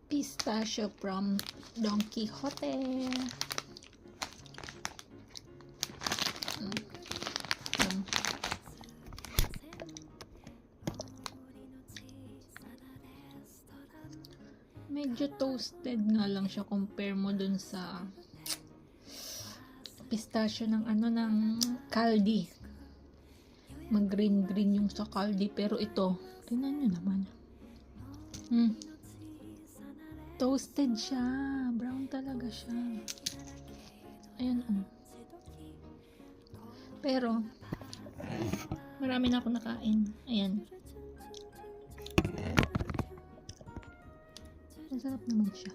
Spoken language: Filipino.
Pistachio from Don Quixote. Medyo toasted nga lang siya compare mo dun sa pistachio ng ng Caldi. Mag green yung sa Caldi, pero ito tingnan nyo naman. Toasted siya, brown talaga siya. Ayan pero marami na ako nakain. Ayan, masarap naman siya.